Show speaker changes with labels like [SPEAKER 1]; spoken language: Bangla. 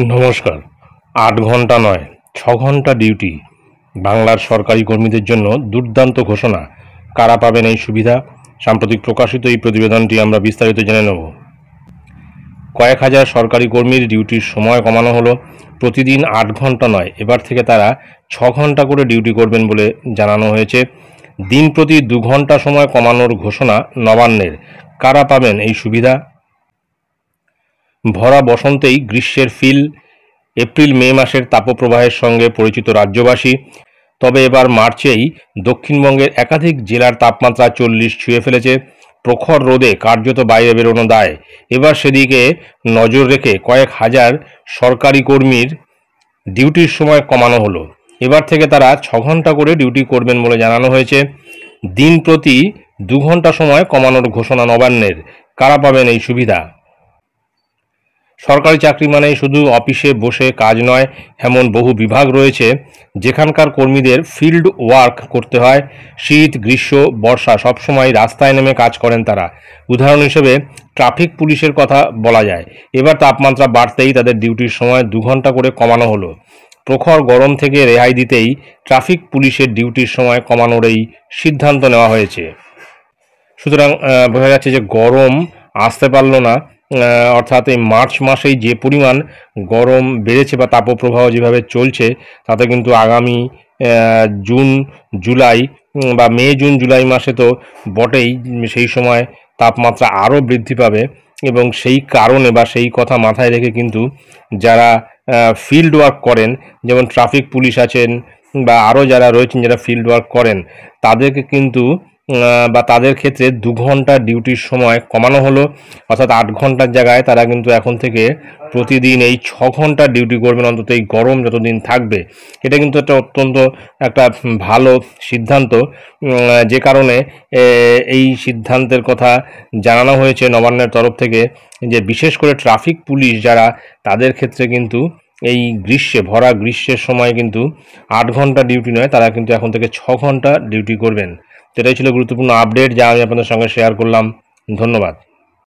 [SPEAKER 1] নমস্কার। ৮ ঘন্টা নয়, ৬ ঘন্টা ডিউটি বাংলার সরকারি কর্মীদের জন্য দুর্দান্ত ঘোষণা। কারা পাবেন এই সুবিধা? সাম্প্রতিক প্রকাশিত এই প্রতিবেদনটি আমরা বিস্তারিত জেনে নেব। কয়েক হাজার সরকারি কর্মীর ডিউটির সময় কমানো হলো। প্রতিদিন ৮ ঘন্টা নয়, এবার থেকে তারা ৬ ঘন্টা করে ডিউটি করবেন বলে জানানো হয়েছে। দিন প্রতি ২ ঘন্টা সময় কমানোর ঘোষণা নবান্নের। কারা পাবেন এই সুবিধা? ভরা বসন্তেই গ্রীষ্মের ফিল। এপ্রিল মে মাসের তাপপ্রবাহের সঙ্গে পরিচিত রাজ্যবাসী। তবে এবার মার্চেই দক্ষিণবঙ্গের একাধিক জেলার তাপমাত্রা 40 ছুঁয়ে ফেলেছে। প্রখর রোদে কার্যত বাইরে বেরোনো দায়। এবার সেদিকে নজর রেখে কয়েক হাজার সরকারি কর্মীর ডিউটির সময় কমানো হলো। এবার থেকে তারা ৬ ঘন্টা করে ডিউটি করবেন বলে জানানো হয়েছে। দিন প্রতি ২ ঘন্টা সময় কমানোর ঘোষণা নবান্নের। কারা পাবেন এই সুবিধা? সরকারি চাকরি মানেই শুধু অফিসে বসে কাজ নয়, এমন বহু বিভাগ রয়েছে যেখানকার কর্মীদের ফিল্ড ওয়ার্ক করতে হয়। শীত, গ্রীষ্ম, বর্ষা সবসময় রাস্তায় নেমে কাজ করেন তারা। উদাহরণ হিসেবে ট্রাফিক পুলিশের কথা বলা যায়। এবার তাপমাত্রা বাড়তেই তাদের ডিউটির সময় ২ ঘন্টা করে কমানো হলো। প্রখর গরম থেকে রেহাই দিতেই ট্রাফিক পুলিশের ডিউটির সময় কমানোর এই সিদ্ধান্ত নেওয়া হয়েছে। সুতরাং বোঝা যাচ্ছে যে গরম আসতে পারল না। অর্থাৎ এই মার্চ মাসেই যে পরিমাণ গরম বেড়েছে বা তাপপ্রবাহ যেভাবে চলছে, তাতে কিন্তু আগামী জুন জুলাই বা মে জুন জুলাই মাসে তো বটেই, সেই সময় তাপমাত্রা আরও বৃদ্ধি পাবে। এবং সেই কারণে বা সেই কথা মাথায় রেখে কিন্তু যারা ফিল্ড ওয়ার্ক করেন, যেমন ট্রাফিক পুলিশ আছেন বা আরও যারা রয়েছেন যারা ফিল্ড ওয়ার্ক করেন, তাদেরকে কিন্তু বা তাদের ক্ষেত্রে ২ ঘন্টা ডিউটির সময় কমানো হলো। অর্থাৎ ৮ ঘন্টার জায়গায় তারা কিন্তু এখন থেকে প্রতিদিন এই ৬ ঘন্টা ডিউটি করবেন, অন্তত এই গরম যতদিন থাকবে। এটা কিন্তু একটা অত্যন্ত একটা ভালো সিদ্ধান্ত, যে কারণে এই সিদ্ধান্তের কথা জানানো হয়েছে নবান্নের তরফ থেকে, যে বিশেষ করে ট্রাফিক পুলিশ যারা, তাদের ক্ষেত্রে কিন্তু এই গ্রীষ্মে, ভরা গ্রীষ্মের সময় কিন্তু ৮ ঘন্টা ডিউটি নয়, তারা কিন্তু এখন থেকে ৬ ঘন্টা ডিউটি করবেন। এটাই ছিল গুরুত্বপূর্ণ আপডেট যা আমি আপনাদের সঙ্গে শেয়ার করলাম। ধন্যবাদ।